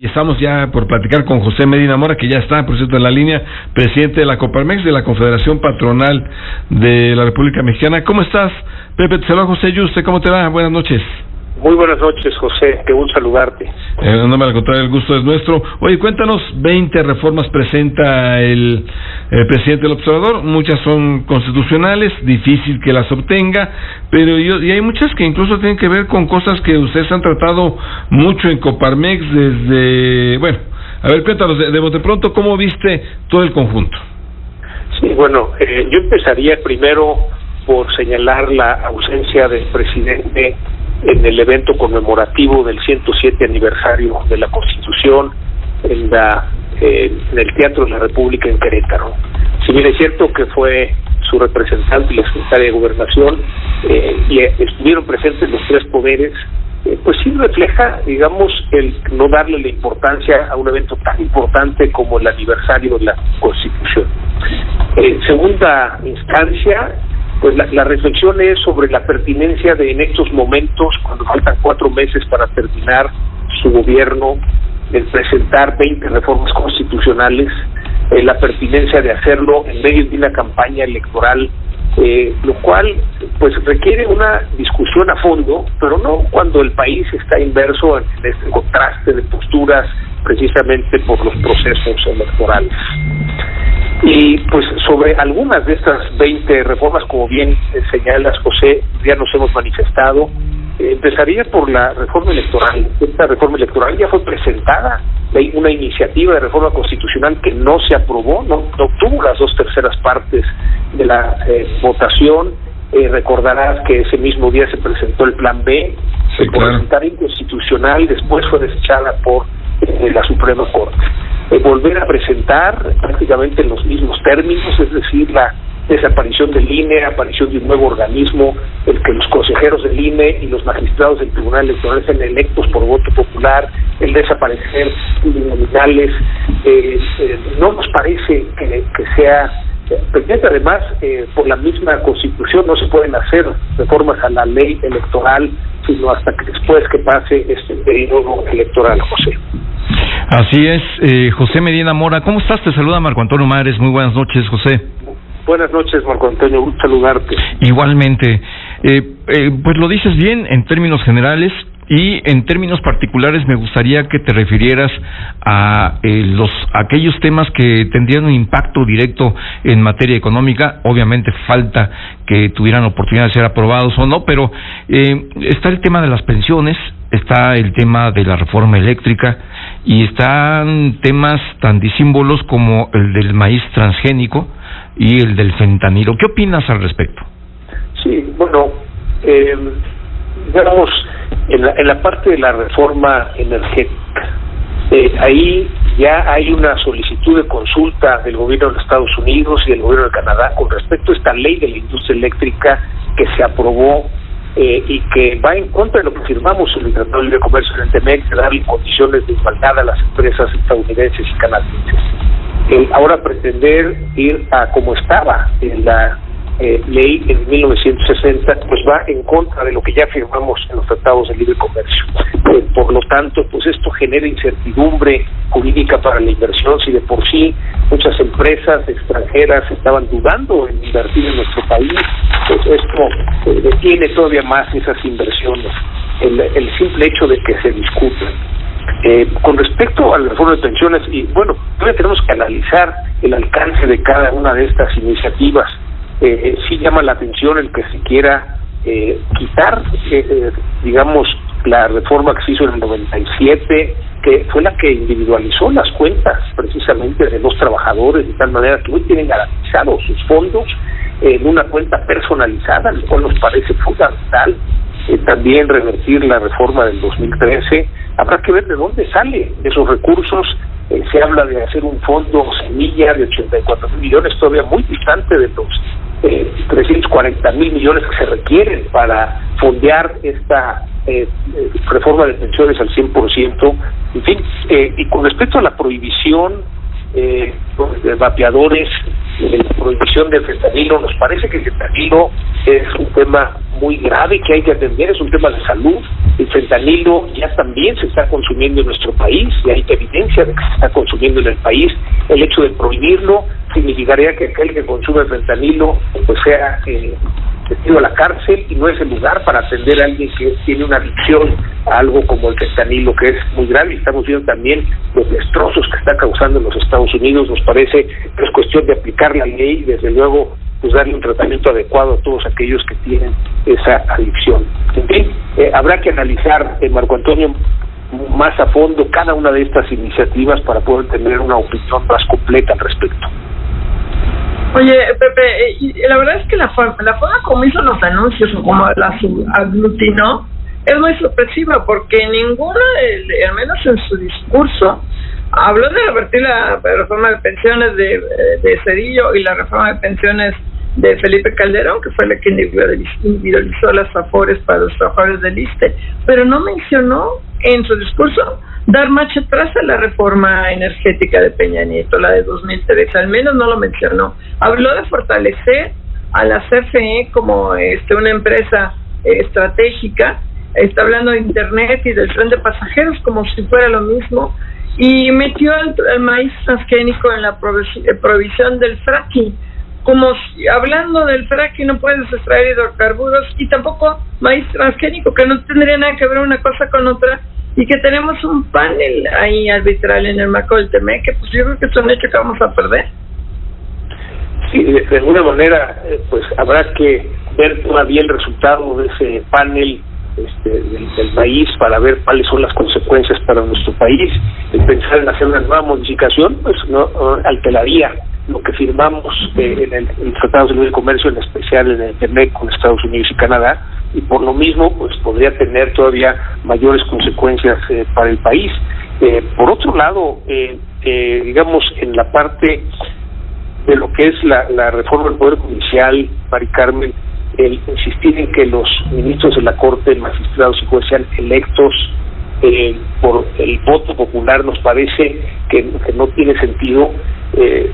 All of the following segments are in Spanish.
Y estamos ya por platicar con José Medina Mora, que ya está, por cierto, en la línea, presidente de la Coparmex, de la Confederación Patronal de la República Mexicana. ¿Cómo estás, Pepe? Te saluda José Yuste, ¿cómo te va? Buenas noches. Muy buenas noches, José, qué gusto saludarte. No me al contrario, el gusto es nuestro. Oye, cuéntanos, 20 reformas presenta el presidente del observador, muchas son constitucionales, difícil que las obtenga, pero y hay muchas que incluso tienen que ver con cosas que ustedes han tratado mucho en Coparmex desde, bueno, a ver, cuéntanos, de bote pronto, ¿cómo viste todo el conjunto? Sí, bueno, yo empezaría primero por señalar la ausencia del presidente en el evento conmemorativo del 107 aniversario de la Constitución en el Teatro de la República en Querétaro. Si bien es cierto que fue su representante y la secretaria de Gobernación y estuvieron presentes los tres poderes, pues sí refleja, digamos, el no darle la importancia a un evento tan importante como el aniversario de la Constitución. En segunda instancia, pues la reflexión es sobre la pertinencia de en estos momentos, cuando faltan 4 meses para terminar su gobierno, el presentar 20 reformas constitucionales, la pertinencia de hacerlo en medio de una campaña electoral, lo cual pues requiere una discusión a fondo, pero no cuando el país está inmerso en este contraste de posturas precisamente por los procesos electorales. Y pues sobre algunas de estas 20 reformas, como bien señalas, José, ya nos hemos manifestado. Empezaría por la reforma electoral. Esta reforma electoral ya fue presentada, hay una iniciativa de reforma constitucional que no se aprobó, no obtuvo las 2/3 partes de la votación. Recordarás que ese mismo día se presentó el Plan B, sí, por presentar inconstitucional, después fue desechada por la Suprema Corte. Volver a presentar prácticamente en los mismos términos, es decir, la desaparición del INE, aparición de un nuevo organismo, el que los consejeros del INE y los magistrados del Tribunal Electoral sean electos por voto popular, el desaparecer plurinominales, no nos parece que sea pertinente. Además, por la misma Constitución no se pueden hacer reformas a la ley electoral sino hasta que después que pase este periodo electoral, José. Así es, José Medina Mora. ¿Cómo estás? Te saluda Marco Antonio Mares. Muy buenas noches, José. Buenas noches, Marco Antonio. Gusto saludarte. Igualmente. Pues lo dices bien en términos generales y en términos particulares me gustaría que te refirieras a aquellos temas que tendrían un impacto directo en materia económica. Obviamente falta que tuvieran oportunidad de ser aprobados o no, pero está el tema de las pensiones, está el tema de la reforma eléctrica y están temas tan disímbolos como el del maíz transgénico y el del fentanilo. ¿Qué opinas al respecto? Sí, bueno, digamos, en la parte de la reforma energética, ahí ya hay una solicitud de consulta del gobierno de los Estados Unidos y del gobierno de Canadá con respecto a esta ley de la industria eléctrica que se aprobó y que va en contra de lo que firmamos en el Tratado de Libre Comercio en el TEMEC, de darle condiciones de igualdad a las empresas estadounidenses y canadienses. Ahora pretender ir a como estaba en la ley en 1960, pues va en contra de lo que ya firmamos en los tratados de libre comercio. Por lo tanto, pues esto genera incertidumbre jurídica para la inversión. Si de por sí muchas empresas extranjeras estaban dudando en invertir en nuestro país, pues esto detiene todavía más esas inversiones, el simple hecho de que se discutan. Con respecto a la reforma de pensiones, y bueno, todavía tenemos que analizar el alcance de cada una de estas iniciativas. Sí llama la atención el que se quiera quitar, digamos, la reforma que se hizo en el 97, que fue la que individualizó las cuentas precisamente de los trabajadores, de tal manera que hoy tienen garantizados sus fondos en una cuenta personalizada, lo cual nos parece fundamental. También revertir la reforma del 2013, habrá que ver de dónde salen esos recursos. Se habla de hacer un fondo semilla de 84,000 millones, todavía muy distante de los 340,000 millones que se requieren para fondear esta reforma de pensiones al 100%. En fin, y con respecto a la prohibición de vapeadores, la prohibición del fentanilo. Nos parece que el fentanilo es un tema muy grave que hay que atender, es un tema de salud. El fentanilo ya también se está consumiendo en nuestro país y hay evidencia de que se está consumiendo en el país. El hecho de prohibirlo significaría que aquel que consume fentanilo pues sea metido a la cárcel, y no es el lugar para atender a alguien que tiene una adicción a algo como el fentanilo, que es muy grave. Y estamos viendo también los destrozos que está causando en los Estados Unidos. Nos parece que es cuestión de aplicar la ley y desde luego pues darle un tratamiento adecuado a todos aquellos que tienen esa adicción. En fin, habrá que analizar, Marco Antonio, más a fondo cada una de estas iniciativas para poder tener una opinión más completa al respecto. Oye, Pepe, la verdad es que la forma como hizo los anuncios o como las aglutinó es muy sorpresiva, porque ninguna, al menos en su discurso, habló de revertir la reforma de pensiones de Zedillo y la reforma de pensiones de Felipe Calderón, que fue la que individualizó las afores para los trabajadores del ISSSTE, pero no mencionó en su discurso dar marcha atrás a la reforma energética de Peña Nieto, la de 2003, al menos no lo mencionó. Habló de fortalecer a la CFE como una empresa estratégica, está hablando de Internet y del tren de pasajeros como si fuera lo mismo, y metió al maíz transgénico en la prohibición del fracking, como si, hablando del fracking no puedes extraer hidrocarburos, y tampoco maíz transgénico, que no tendría nada que ver una cosa con otra, y que tenemos un panel ahí arbitral en el marco del TEMEC, que pues yo creo que es un hecho que vamos a perder. Sí, de alguna manera pues habrá que ver todavía el resultado de ese panel del país para ver cuáles son las consecuencias para nuestro país. El pensar en hacer una nueva modificación pues no alteraría lo que firmamos en el Tratado de Libre Comercio, en especial en el TEMEC con Estados Unidos y Canadá, y por lo mismo pues podría tener todavía mayores consecuencias para el país. Por otro lado, digamos, en la parte de lo que es la reforma del Poder Judicial, Mari Carmen, el insistir en que los ministros de la Corte, magistrados y jueces sean electos por el voto popular, nos parece que no tiene sentido.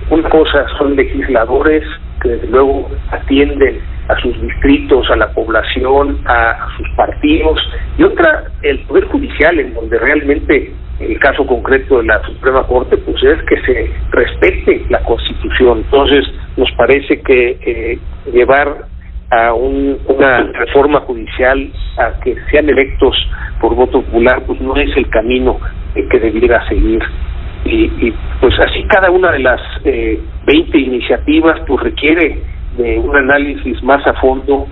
Una cosa son legisladores que desde luego atienden a sus distritos, a la población, a sus partidos, y otra el Poder Judicial, en donde realmente el caso concreto de la Suprema Corte pues es que se respete la Constitución. Entonces nos parece que llevar a una reforma judicial a que sean electos por voto popular pues no es el camino que debiera seguir, y pues así cada una de las 20 iniciativas pues requiere de un análisis más a fondo,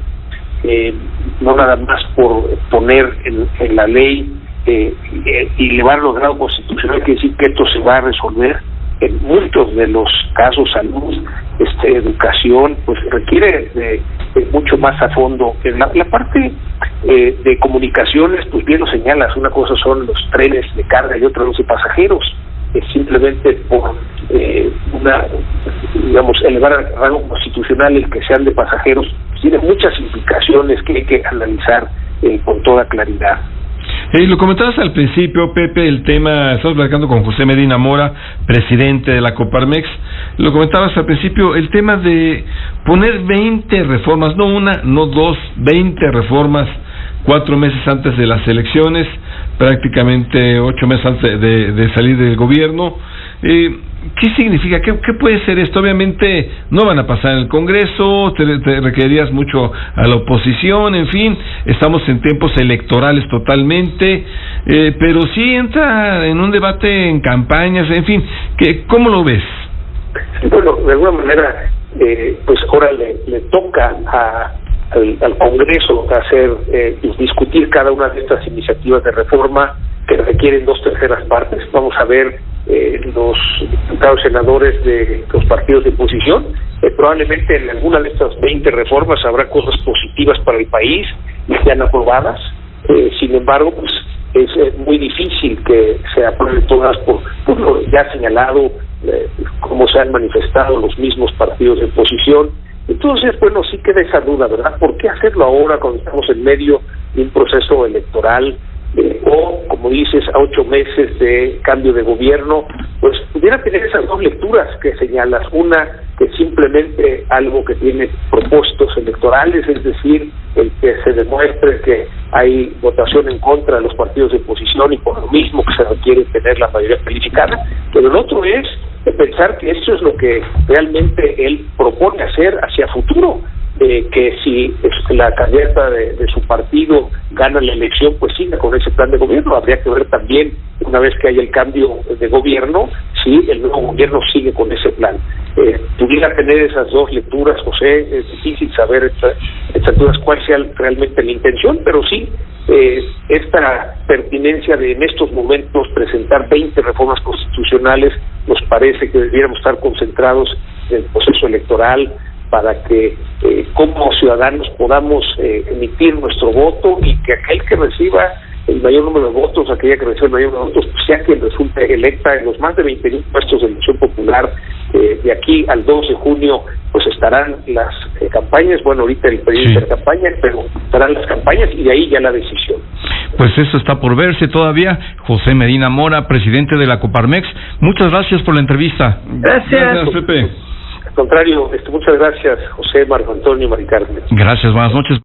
no nada más por poner en la ley y llevarlo a grado constitucional, que decir que esto se va a resolver. En muchos de los casos, salud, educación, pues requiere de mucho más a fondo. En la parte de comunicaciones, pues bien lo señalas, una cosa son los trenes de carga y otra los de pasajeros. Simplemente por elevar al rango constitucional el que sean de pasajeros, tiene muchas implicaciones que hay que analizar con toda claridad. Lo comentabas al principio, Pepe, el tema, estamos platicando con José Medina Mora, presidente de la Coparmex, lo comentabas al principio, el tema de poner 20 reformas, no una, no dos, 20 reformas 4 meses antes de las elecciones, prácticamente 8 meses antes de salir del gobierno. ¿Qué significa? ¿Qué puede ser esto? Obviamente no van a pasar en el Congreso, te requerirías mucho a la oposición, en fin, estamos en tiempos electorales totalmente, pero sí entra en un debate en campañas, en fin, ¿cómo lo ves? Bueno, de alguna manera, pues ahora le toca al Congreso hacer discutir cada una de estas iniciativas de reforma que requieren 2/3 partes. Vamos a ver los diputados senadores de los partidos de oposición. Probablemente en alguna de estas 20 reformas habrá cosas positivas para el país y sean aprobadas. Sin embargo, pues es muy difícil que se aprueben todas por lo ya señalado, como se han manifestado los mismos partidos de oposición. Entonces, bueno, sí queda esa duda, ¿verdad? ¿Por qué hacerlo ahora cuando estamos en medio de un proceso electoral? O, como dices, a 8 meses de cambio de gobierno, pues pudiera tener esas dos lecturas que señalas, una que simplemente algo que tiene propósitos electorales, es decir, el que se demuestre que hay votación en contra de los partidos de oposición y por lo mismo que se requiere tener la mayoría calificada, pero el otro es pensar que eso es lo que realmente él propone hacer hacia futuro, que si la candidata de su partido gana la elección, pues siga con ese plan de gobierno. Habría que ver también, una vez que haya el cambio de gobierno, si el nuevo gobierno sigue con ese plan. Pudiera tener esas dos lecturas, José, es difícil saber estas dudas cuál sea realmente la intención, pero sí esta pertinencia de en estos momentos presentar 20 reformas constitucionales, nos parece que debiéramos estar concentrados en el proceso electoral para que como ciudadanos podamos emitir nuestro voto y que aquel que reciba el mayor número de votos, aquella que reciba el mayor número de votos, pues sea quien resulte electa en los más de 20,000 puestos de elección popular. De aquí al 2 de junio pues estarán las campañas, bueno, ahorita el periodo de campaña, pero estarán las campañas y de ahí ya la decisión. Pues eso está por verse todavía. José Medina Mora, presidente de la Coparmex, muchas gracias por la entrevista. Gracias, Pepe. Al contrario, muchas gracias, José, Marco Antonio, Mari Carmen. Gracias, buenas noches.